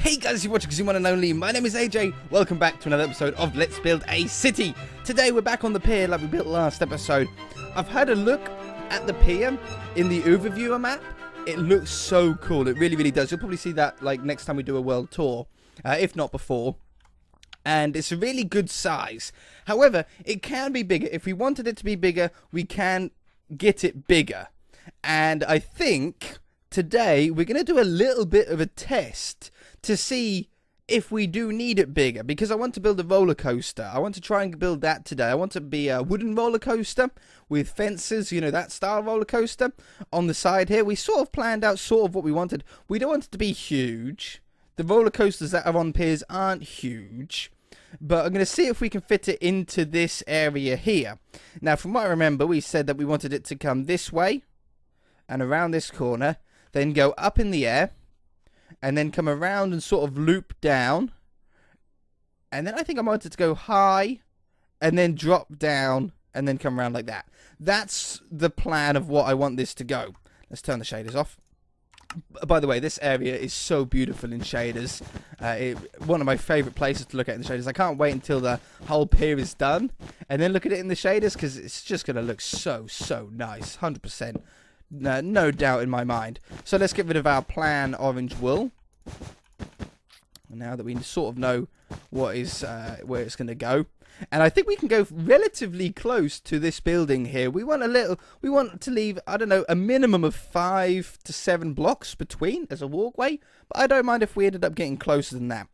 Hey guys, you're watching One and Only. My name is AJ. Welcome back to another episode of Let's Build a City. Today we're back on the pier like we built last episode. I've had a look at the pier in the overviewer map. It looks so cool. It really does. You'll probably see that like next time we do a world tour, if not before. And it's a really good size. However, it can be bigger. If we wanted it to be bigger, we can get it bigger. And I think today we're going to do a little bit of a test to see if we do need it bigger, because I want to build a roller coaster. I want to try and build that today. I want to be a wooden roller coaster with fences, you know, that style roller coaster on the side here. We sort of planned out sort of what we wanted. We don't want it to be huge. The roller coasters that are on piers aren't huge, but I'm going to see if we can fit it into this area here. Now, from what I remember, we said that we wanted it to come this way and around this corner, then go up in the air, and then come around and sort of loop down. And then I think I wanted it to go high, and then drop down, and then come around like that. That's the plan of what I want this to go. Let's turn the shaders off. By the way, this area is so beautiful in shaders. One of my favourite places to look at in the shaders. I can't wait until the whole pier is done, and then look at it in the shaders, because it's just going to look so nice. 100%. No doubt in my mind. So let's get rid of our plan orange wool. Now that we sort of know what is where it's going to go, and I think we can go relatively close to this building here. We want to leave, I don't know, a minimum of 5 to 7 blocks between as a walkway. But I don't mind if we ended up getting closer than that.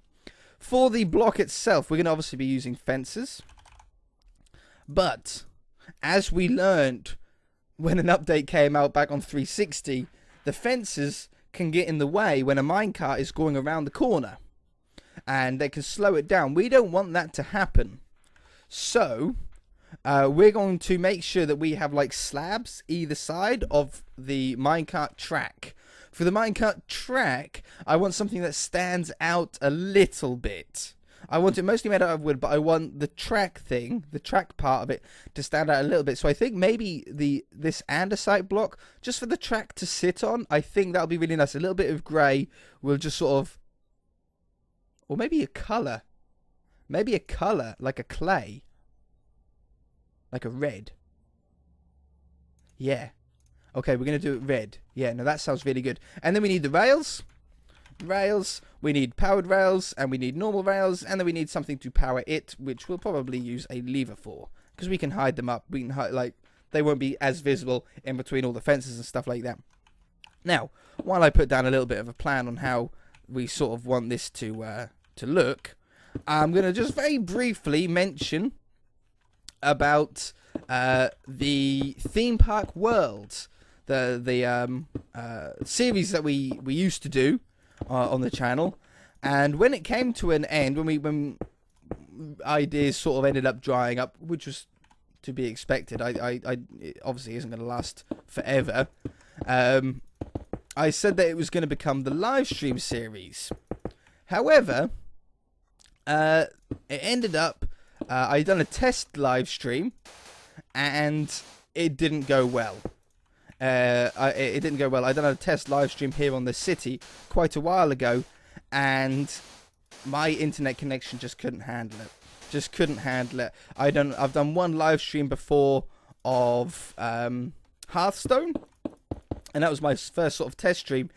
For the block itself, we're going to obviously be using fences. But as we learned when an update came out back on 360, the fences can get in the way when a minecart is going around the corner, and they can slow it down. We don't want that to happen. So we're going to make sure that we have like slabs either side of the minecart track. For the minecart track, I want something that stands out a little bit. I want it mostly made out of wood, but I want the track thing, the track part of it, to stand out a little bit. So I think maybe this andesite block, just for the track to sit on, I think that'll be really nice. A little bit of grey will just sort of, or maybe a colour. Maybe a colour, like a clay. Like a red. Yeah. Okay, we're going to do it red. Yeah, no, that sounds really good. And then we need the rails. We need powered rails, and we need normal rails, and then we need something to power it, which we'll probably use a lever for, because we can hide them up. We can hide, like, they won't be as visible in between all the fences and stuff like that. Now, while I put down a little bit of a plan on how we sort of want this to look, I'm going to just very briefly mention about the theme park world, the series that we used to do on the channel. And when it came to an end, when ideas sort of ended up drying up, which was to be expected, it obviously isn't going to last forever, I said that it was going to become the live stream series. However, it ended up I done a test live stream, and it didn't go well. It didn't go well. I done a test live stream here on the city quite a while ago, and my internet connection just couldn't handle it. I've done one live stream before of Hearthstone, and that was my first sort of test stream,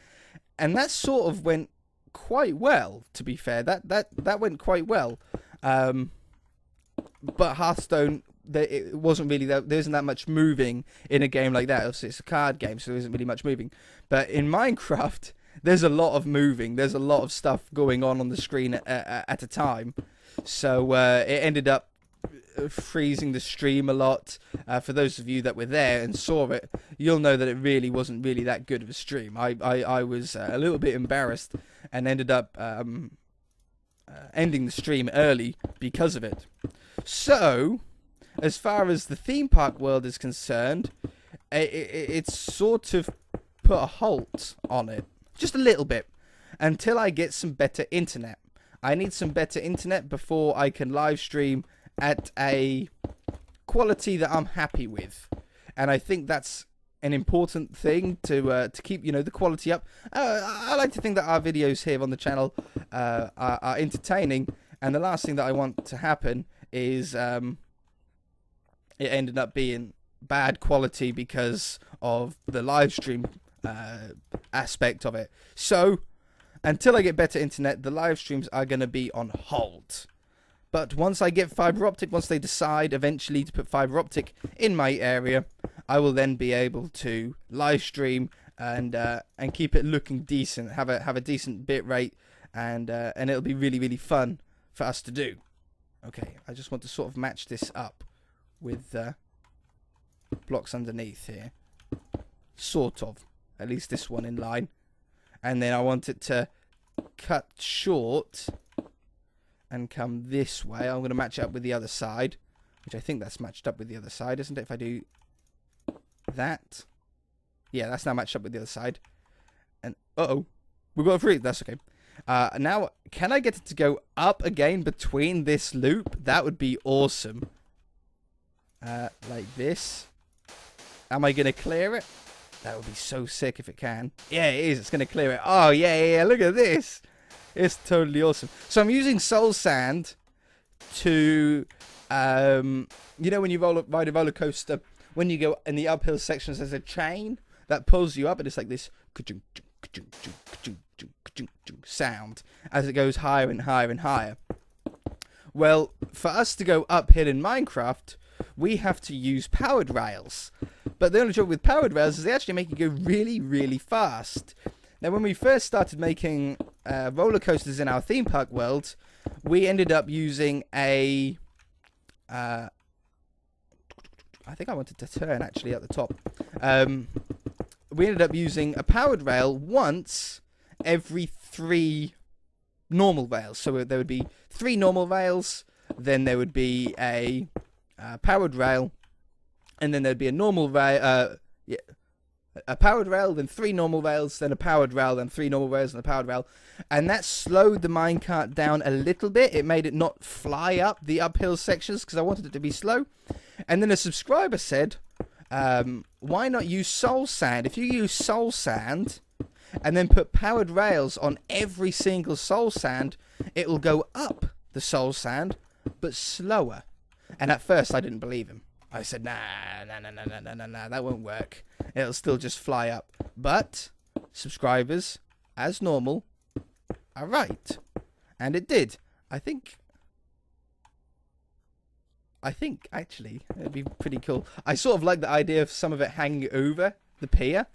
and that sort of went quite well. To be fair, that went quite well. But Hearthstone, it wasn't really there isn't that much moving in a game like that. Obviously, it's a card game, so there isn't really much moving. But in Minecraft, there's a lot of moving. There's a lot of stuff going on the screen at a time. So it ended up freezing the stream a lot. For those of you that were there and saw it, you'll know that it really wasn't really that good of a stream. I was a little bit embarrassed and ended up ending the stream early because of it. So, as far as the theme park world is concerned, it's sort of put a halt on it. Just a little bit. Until I get some better internet. I need some better internet before I can live stream at a quality that I'm happy with. And I think that's an important thing to keep, you know, the quality up. I like to think that our videos here on the channel are entertaining, and the last thing that I want to happen is it ended up being bad quality because of the live stream aspect of it. So until I get better internet, the live streams are going to be on hold. But once I get fiber optic, once they decide eventually to put fiber optic in my area, I will then be able to live stream and keep it looking decent, have a decent bit rate, and it'll be really, really fun for us to do. Okay, I just want to sort of match this up with blocks underneath here, sort of, at least this one in line, and then I want it to cut short and come this way. I'm going to match it up with the other side, which I think that's matched up with the other side, isn't it? If I do that, yeah, that's now matched up with the other side. And we got a free. That's okay. Now, can I get it to go up again between this loop? That would be awesome. Like this. Am I going to clear it? That would be so sick if it can. Yeah, it is. It's going to clear it. Oh, yeah. Look at this. It's totally awesome. So I'm using soul sand to, you know, when you ride a roller coaster, when you go in the uphill sections, there's a chain that pulls you up, and it's like this sound as it goes higher and higher and higher. Well, for us to go uphill in Minecraft, we have to use powered rails. But the only trouble with powered rails is they actually make you go really, really fast. Now, when we first started making roller coasters in our theme park world, we ended up using a... I think I wanted to turn, actually, at the top. We ended up using a powered rail once every 3 normal rails. So there would be 3 normal rails, then there would be a powered rail, and then there'd be a normal rail... a powered rail, then 3 normal rails, then a powered rail, then 3 normal rails, and a powered rail. And that slowed the minecart down a little bit. It made it not fly up the uphill sections because I wanted it to be slow. And then a subscriber said, why not use soul sand? If you use soul sand and then put powered rails on every single soul sand, it will go up the soul sand, but slower. And at first I didn't believe him. I said, nah, that won't work. It'll still just fly up. But subscribers, as normal, are right. And it did. I think, actually, it'd be pretty cool. I sort of like the idea of some of it hanging over the pier.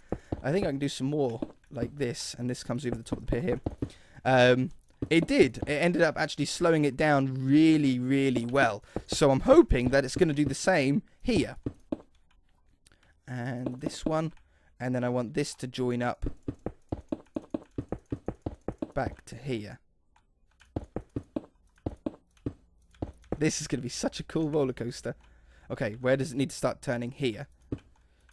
I think I can do some more like this, and this comes over the top of the pier here. It did. It ended up actually slowing it down really, really well. So I'm hoping that it's going to do the same here. And this one. And then I want this to join up back to here. This is going to be such a cool roller coaster. Okay, where does it need to start turning? Here.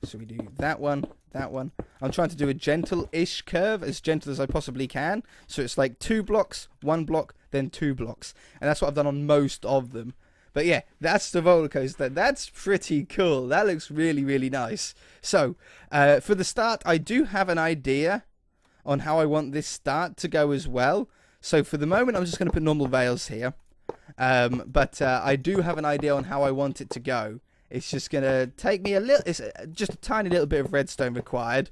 So we do that one, that one. I'm trying to do a gentle-ish curve, as gentle as I possibly can. So it's like 2 blocks, 1 block, then 2 blocks. And that's what I've done on most of them. But yeah, that's the roller coaster. That's pretty cool. That looks really, really nice. So, for the start, I do have an idea on how I want this start to go as well. So for the moment, I'm just going to put normal rails here. But I do have an idea on how I want it to go. It's just going to take me a little... It's just a tiny little bit of redstone required.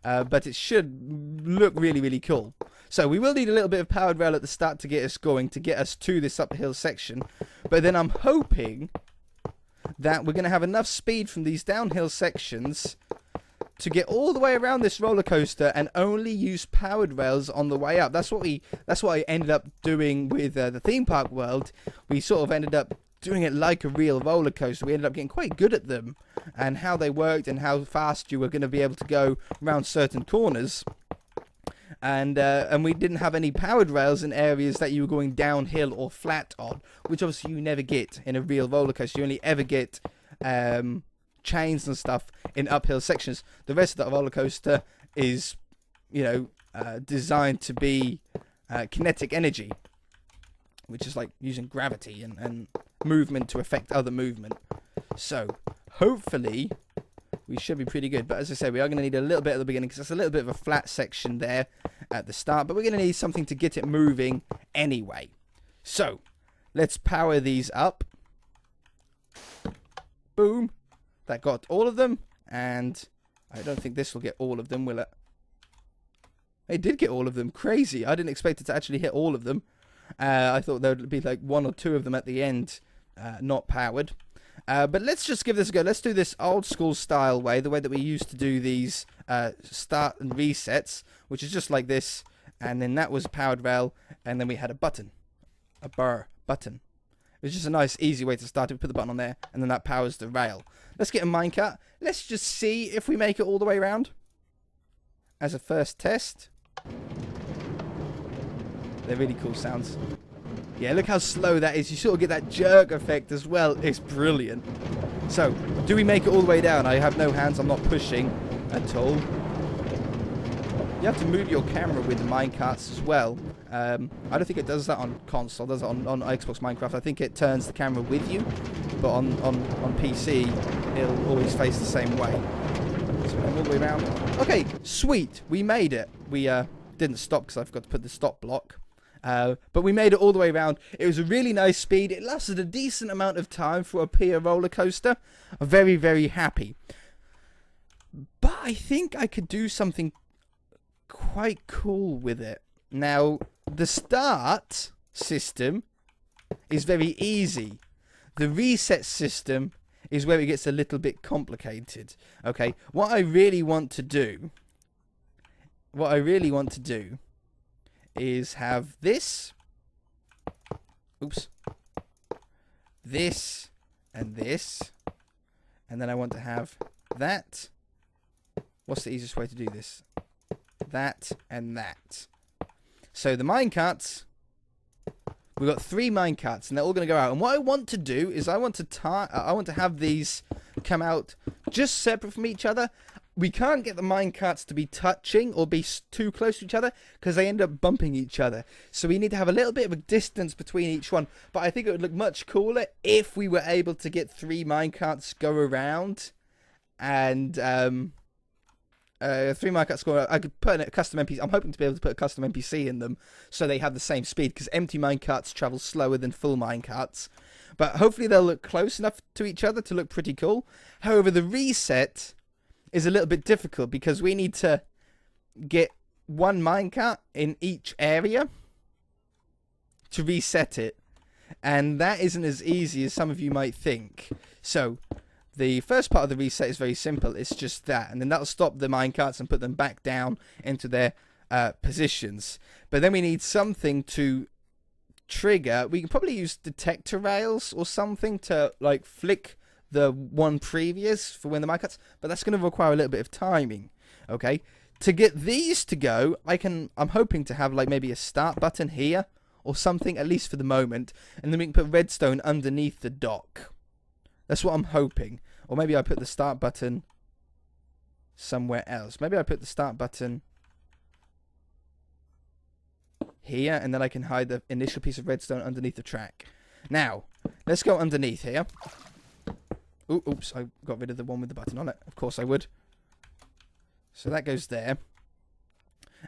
But it should look really, really cool. So we will need a little bit of powered rail at the start to get us going, to get us to this uphill section. But then I'm hoping that we're going to have enough speed from these downhill sections to get all the way around this roller coaster and only use powered rails on the way up. That's what I ended up doing with the theme park world. We sort of ended up doing it like a real roller coaster. We ended up getting quite good at them and how they worked and how fast you were going to be able to go around certain corners. And we didn't have any powered rails in areas that you were going downhill or flat on, which obviously you never get in a real roller coaster. You only ever get chains and stuff in uphill sections. The rest of the roller coaster is, designed to be kinetic energy, which is like using gravity and movement to affect other movement. So hopefully we should be pretty good. But as I say, we are going to need a little bit at the beginning because it's a little bit of a flat section there at the start. But we're going to need something to get it moving anyway. So, let's power these up. Boom. That got all of them. And I don't think this will get all of them, will it? It did get all of them. Crazy. I didn't expect it to actually hit all of them. I thought there would be like 1 or 2 of them at the end not powered. But let's just give this a go. Let's do this old school style way, the way that we used to do these start and resets, which is just like this. And then that was a powered rail. And then we had a button. A burr button. It was just a nice, easy way to start it. We put the button on there, and then that powers the rail. Let's get a minecart. Let's just see if we make it all the way around. As a first test. They're really cool sounds. Yeah, look how slow that is. You sort of get that jerk effect as well. It's brilliant. So, do we make it all the way down? I have no hands. I'm not pushing at all. You have to move your camera with the minecarts as well. I don't think it does that on console. It does it on Xbox Minecraft. I think it turns the camera with you. But on PC, it'll always face the same way. So all the way around. Okay, sweet. We made it. We didn't stop because I forgot to put the stop block. But we made it all the way around. It was a really nice speed. It lasted a decent amount of time for a pier roller coaster. I'm very, very happy. But I think I could do something quite cool with it. Now, the start system is very easy. The reset system is where it gets a little bit complicated. Okay, what I really want to do is have this, oops, this, and this, and then I want to have that. What's the easiest way to do this? That and that. So the minecarts, we've got 3 minecarts, and they're all going to go out. And what I want to do is I want to have these come out just separate from each other. We can't get the minecarts to be touching or be too close to each other because they end up bumping each other. So we need to have a little bit of a distance between each one. But I think it would look much cooler if we were able to get 3 minecarts go around. And 3 minecarts go around. I could put in a custom NPC. I'm hoping to be able to put a custom NPC in them so they have the same speed, because empty minecarts travel slower than full minecarts. But hopefully they'll look close enough to each other to look pretty cool. However, the reset is a little bit difficult because we need to get 1 minecart in each area to reset it. And that isn't as easy as some of you might think. So, the first part of the reset is very simple. It's just that. And then that'll stop the minecarts and put them back down into their positions. But then we need something to trigger. We can probably use detector rails or something to like flick the one previous for when the minecarts, but that's going to require a little bit of timing. Okay, to get these to go, I'm hoping to have like maybe a start button here or something, at least for the moment, and then we can put redstone underneath the dock. That's what I'm hoping. Or maybe I put the start button somewhere else. Maybe I put the start button here, and then I can hide the initial piece of redstone underneath the track. Now, let's go underneath here. Oops, I got rid of the one with the button on it. Of course I would. So that goes there.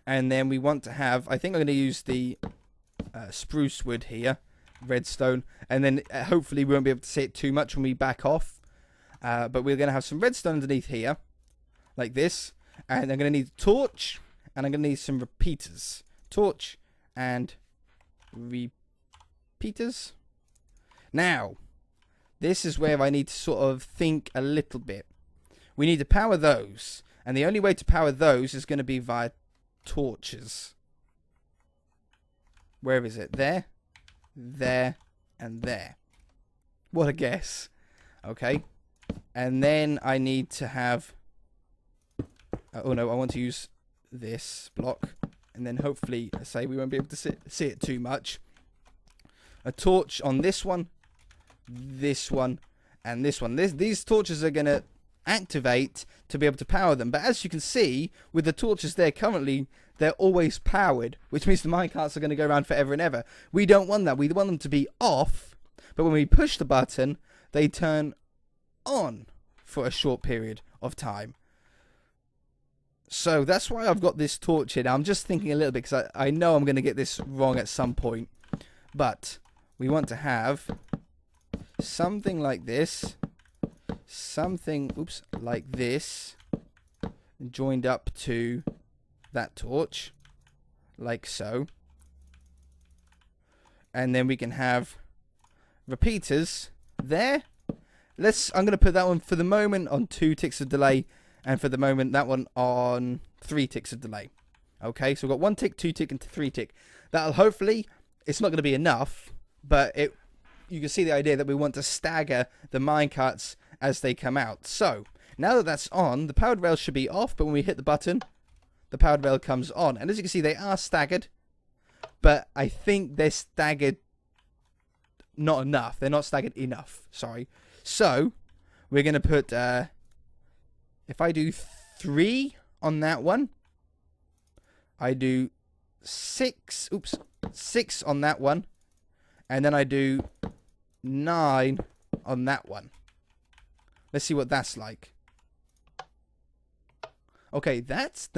And then we want to have, I think I'm going to use the spruce wood here, redstone. And then hopefully we won't be able to see it too much when we back off. But we're going to have some redstone underneath here, like this. And I'm going to need a torch, and I'm going to need some repeaters. Torch and repeaters. Now, this is where I need to sort of think a little bit. We need to power those. And the only way to power those is going to be via torches. Where is it? There, there, and there. What a guess. Okay. And then I need to have... oh no, I want to use this block. And then hopefully, I say we won't be able to see it too much. A torch on this one, this one, and this one. These torches are going to activate to be able to power them. But as you can see, with the torches there currently, they're always powered, which means the minecarts are going to go around forever and ever. We don't want that. We want them to be off, but when we push the button, they turn on for a short period of time. So that's why I've got this torch here. Now, I'm just thinking a little bit because I know I'm going to get this wrong at some point. But we want to have something like this. Something, oops, like this. Joined up to that torch. Like so. And then we can have repeaters there. I'm going to put that one for the moment on 2 ticks of delay. And for the moment, that one on 3 ticks of delay. Okay, so we've got 1 tick, 2 tick, and 3 tick. That'll hopefully, it's not going to be enough. But you can see the idea that we want to stagger the minecarts as they come out. So, now that that's on, the powered rail should be off. But when we hit the button, the powered rail comes on. And as you can see, they are staggered. But I think they're staggered not enough. They're not staggered enough. Sorry. So, we're going to put, if I do 3 on that one, I do 6 on that one, and then I do 9 on that one. Let's see what that's like. Okay, that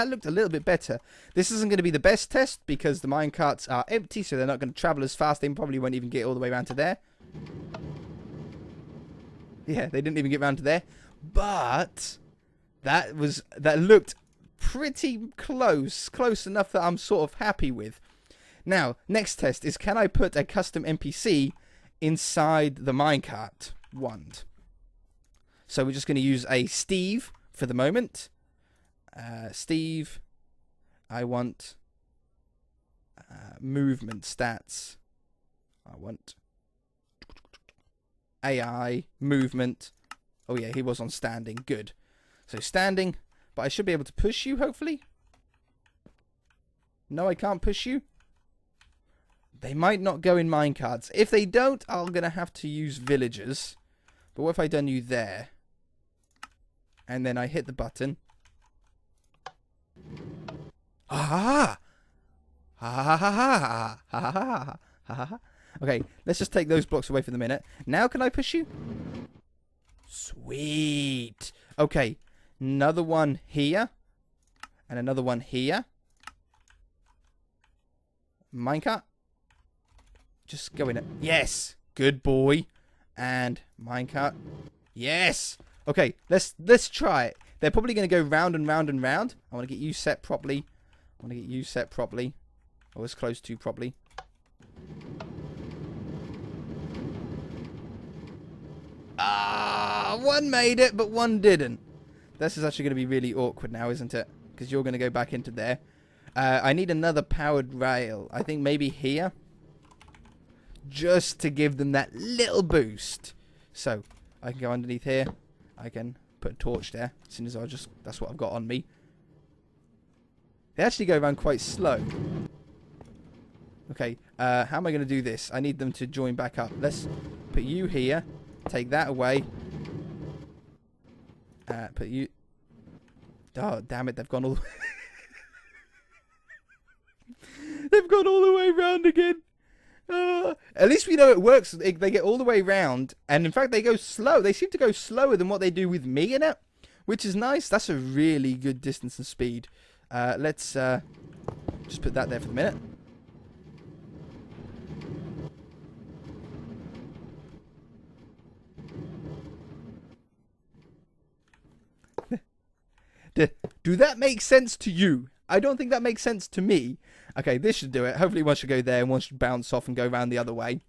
looked a little bit better. This isn't going to be the best test because the minecarts are empty, so they're not going to travel as fast. They probably won't even get all the way around to there. Yeah, they didn't even get around to there. But that looked pretty close enough that I'm sort of happy with. Now, next test is, can I put a custom NPC inside the minecart wand? So we're just going to use a Steve for the moment. Steve, I want movement stats. I want AI movement. Oh yeah, he was on standing. Good. So standing, but I should be able to push you, hopefully. No, I can't push you. They might not go in minecarts. If they don't, I'm going to have to use villagers. But what if I done you there? And then I hit the button. Ah! Okay, let's just take those blocks away for the minute. Now can I push you? Sweet. Okay, another one here. And another one here. Minecart. Just go in it. Yes. Good boy. And minecart. Yes. Okay, let's try it. They're probably going to go round and round and round. I want to get you set properly. Or as close to properly. Ah, one made it, but one didn't. This is actually going to be really awkward now, isn't it? Because you're going to go back into there. I need another powered rail. I think maybe here. Just to give them that little boost. So, I can go underneath here. I can put a torch there. As soon as that's what I've got on me. They actually go around quite slow. Okay, how am I going to do this? I need them to join back up. Let's put you here. Take that away. Put you... Oh, damn it, they've gone all the way... They've gone all the way round again. At least we know it works. They get all the way round, and in fact, they go slow. They seem to go slower than what they do with me in it, which is nice. That's a really good distance and speed. Let's just put that there for the minute. Do that make sense to you? I don't think that makes sense to me. Okay, this should do it. Hopefully one should go there and one should bounce off and go around the other way.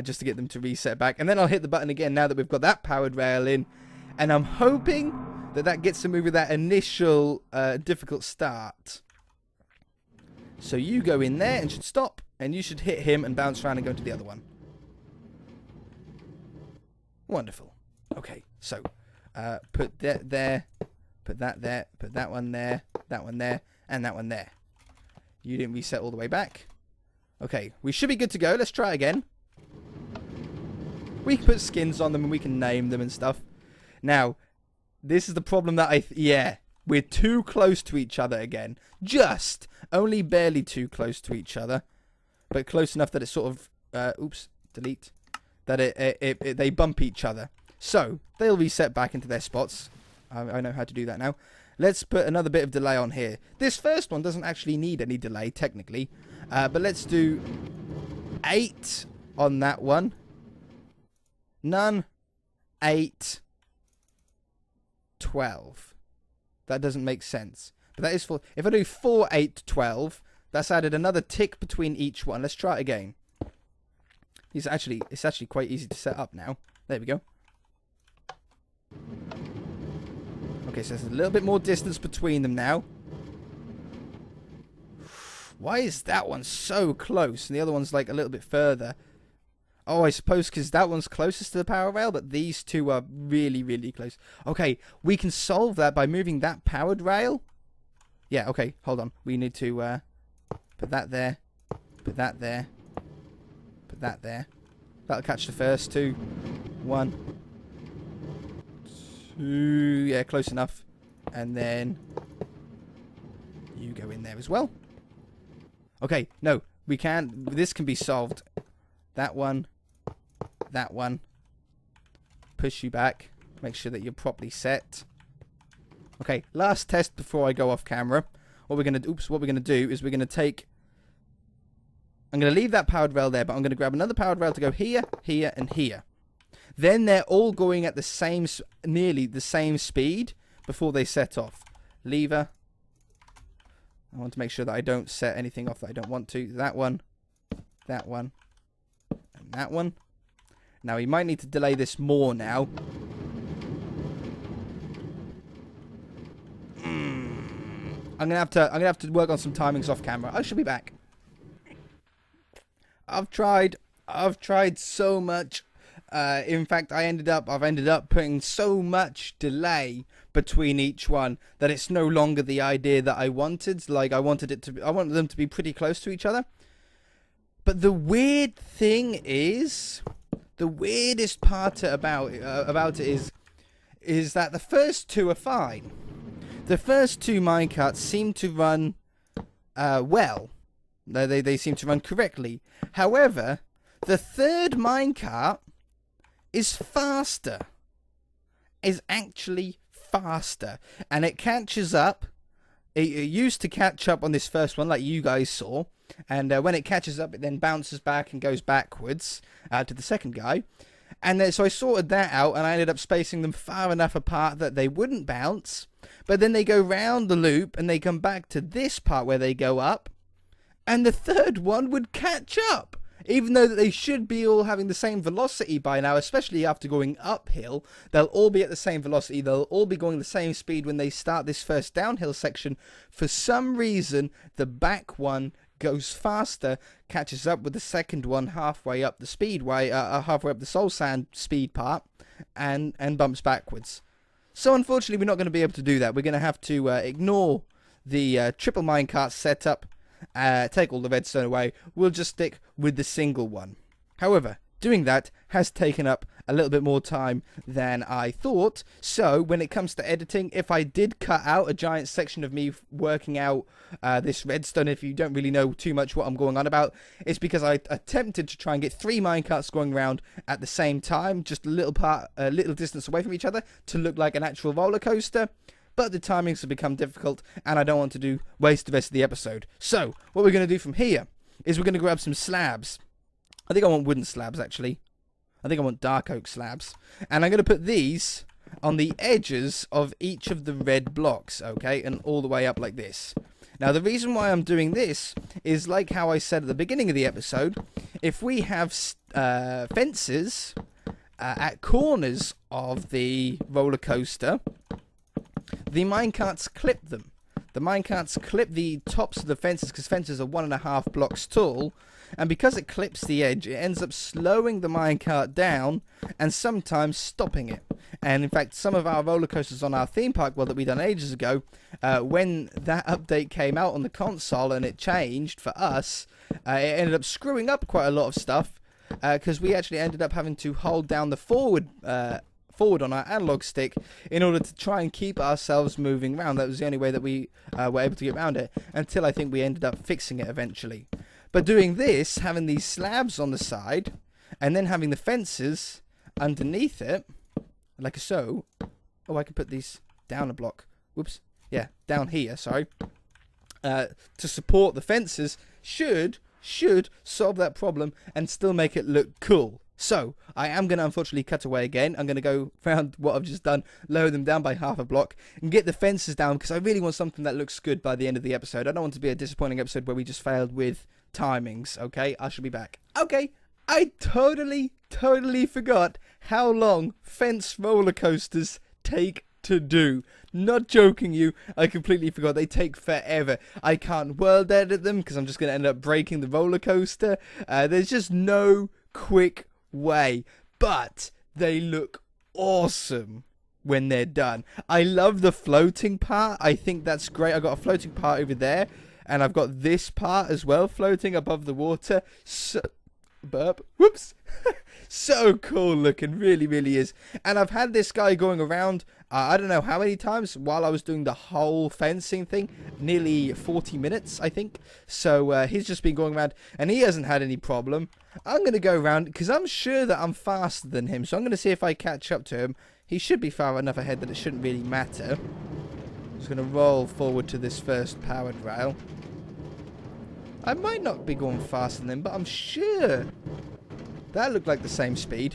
Just to get them to reset back. And then I'll hit the button again now that we've got that powered rail in. And I'm hoping that that gets them over that initial difficult start. So you go in there and should stop. And you should hit him and bounce around and go to the other one. Wonderful. Okay, so put that there. Put that there. Put that one there. That one there. And that one there. You didn't reset all the way back. Okay, we should be good to go. Let's try again. We can put skins on them and we can name them and stuff. Now, this is the problem that yeah, we're too close to each other again. Just, only barely too close to each other. But close enough that it's sort of, oops, delete. That they bump each other. So, they'll be set back into their spots. I know how to do that now. Let's put another bit of delay on here. This first one doesn't actually need any delay, technically. But let's do 8 on that one. None. 8. 12. That doesn't make sense. But that is for... If I do 4, 8, 12, that's added another tick between each one. Let's try it again. It's actually quite easy to set up now. There we go. Okay, so there's a little bit more distance between them now. Why is that one so close and the other one's like a little bit further? Oh, I suppose because that one's closest to the power rail, but these two are really, really close. Okay, we can solve that by moving that powered rail. Yeah, okay, hold on. We need to put that there, put that there, put that there. That'll catch the first two. 1, 2, yeah, close enough. And then you go in there as well. Okay, no, we can. This can be solved. That one. That one. Push you back. Make sure that you're properly set. Okay, last test before I go off camera. What we're gonna do is we're gonna take. I'm gonna leave that powered rail there, but I'm gonna grab another powered rail to go here, here, and here. Then they're all going at the same, nearly the same speed before they set off. Lever. I want to make sure that I don't set anything off that I don't want to. That one, and that one. Now we might need to delay this more now. I'm gonna have to work on some timings off camera. I should be back. I've tried so much. In fact, I've ended up putting so much delay between each one that it's no longer the idea that I wanted. Like I wanted them to be pretty close to each other. But the weird thing is, the weirdest part about it is that the first two are fine. The first two minecarts seem to run well. They seem to run correctly. However, the third minecart is faster. Is actually faster. And it catches up. It used to catch up on this first one like you guys saw. And when it catches up, it then bounces back and goes backwards to the second guy. And then, so I sorted that out, and I ended up spacing them far enough apart that they wouldn't bounce. But then they go round the loop, and they come back to this part where they go up. And the third one would catch up. Even though that they should be all having the same velocity by now, especially after going uphill. They'll all be at the same velocity. They'll all be going the same speed when they start this first downhill section. For some reason, the back one goes faster, catches up with the second one halfway up the speedway, halfway up the soul sand speed part, and bumps backwards. So unfortunately, we're not going to be able to do that. We're going to have to ignore the triple minecart setup, take all the redstone away. We'll just stick with the single one. However, doing that has taken up a little bit more time than I thought. So when it comes to editing, if I did cut out a giant section of me working out this redstone, if you don't really know too much what I'm going on about, it's because I attempted to try and get 3 minecarts going around at the same time, just a little distance away from each other, to look like an actual roller coaster. But the timings have become difficult, and I don't want to waste the rest of the episode. So what we're going to do from here is we're going to grab some slabs. I think I want wooden slabs, actually. I think I want dark oak slabs. And I'm going to put these on the edges of each of the red blocks, okay? And all the way up like this. Now, the reason why I'm doing this is like how I said at the beginning of the episode. If we have fences at corners of the roller coaster, the minecarts clip them. The minecarts clip the tops of the fences because fences are 1.5 blocks tall. And because it clips the edge, it ends up slowing the minecart down and sometimes stopping it. And in fact, some of our roller coasters on our theme park world that we done ages ago, when that update came out on the console and it changed for us, it ended up screwing up quite a lot of stuff because we actually ended up having to hold down the forward on our analog stick in order to try and keep ourselves moving around. That was the only way that we were able to get around it, until I think we ended up fixing it eventually. But doing this, having these slabs on the side, and then having the fences underneath it, like so. Oh, I can put these down a block. Whoops. Yeah, down here, sorry. To support the fences should solve that problem and still make it look cool. So, I am going to unfortunately cut away again. I'm going to go around what I've just done, lower them down by half a block, and get the fences down, because I really want something that looks good by the end of the episode. I don't want it to be a disappointing episode where we just failed with timings, okay? I shall be back. Okay, I totally forgot how long fence roller coasters take to do. Not joking you, I completely forgot. They take forever. I can't world edit them because I'm just going to end up breaking the roller coaster. There's just no quick way, but they look awesome when they're done. I love the floating part. I think that's great. I got a floating part over there, and I've got this part as well floating above the water. So burp. Whoops. So cool looking, really is. And I've had this guy going around, I don't know how many times while I was doing the whole fencing thing, nearly 40 minutes, I think. So he's just been going around, and he hasn't had any problem. I'm going to go around, because I'm sure that I'm faster than him, so I'm going to see if I catch up to him. He should be far enough ahead that it shouldn't really matter. I'm just going to roll forward to this first powered rail. I might not be going faster than him, but I'm sure that looked like the same speed.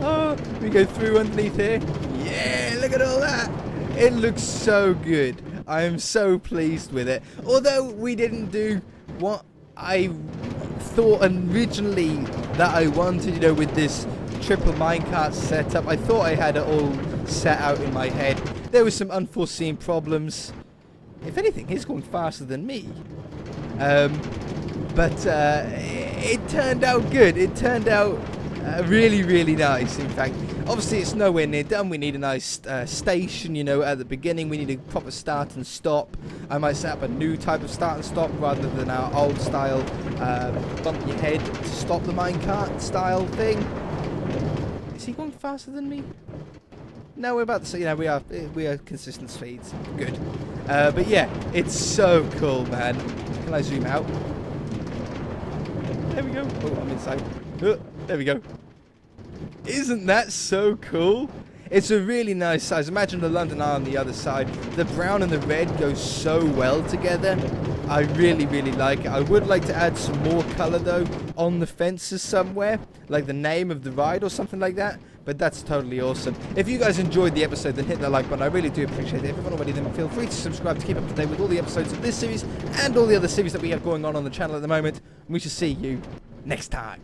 Oh, we go through underneath here. Yeah, look at all that. It looks so good. I am so pleased with it. Although we didn't do what I thought originally that I wanted, you know, with this triple minecart setup. I thought I had it all set out in my head. There were some unforeseen problems. If anything, he's going faster than me. But it turned out good. It turned out really nice, in fact. Obviously, it's nowhere near done. We need a nice station, you know, at the beginning. We need a proper start and stop. I might set up a new type of start and stop rather than our old style bump your head to stop the minecart style thing. Is he going faster than me? No, we're about to say, you know, we are consistent speeds. Good. But yeah, it's so cool, man. Can I zoom out? There we go. Oh, I'm inside. There we go. Isn't that so cool? It's a really nice size. Imagine the London Eye on the other side. The brown and the red go so well together. I really like it. I would like to add some more colour, though, on the fences somewhere. Like the name of the ride or something like that. But that's totally awesome. If you guys enjoyed the episode, then hit that like button. I really do appreciate it. If you haven't already, then feel free to subscribe to keep up to date with all the episodes of this series and all the other series that we have going on the channel at the moment. And we shall see you next time.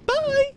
Bye!